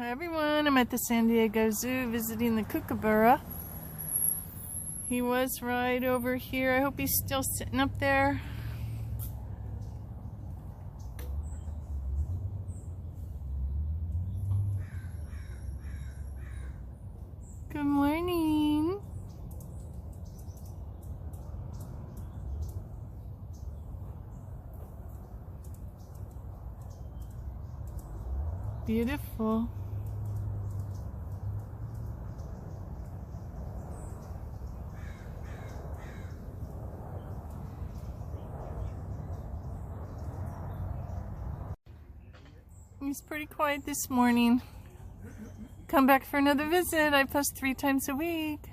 Hi everyone, I'm at the San Diego Zoo visiting the Kookaburra. He was right over here. I hope he's still sitting up there. Good morning. Beautiful. He's pretty quiet this morning. Come back for another visit. I post 3 times a week.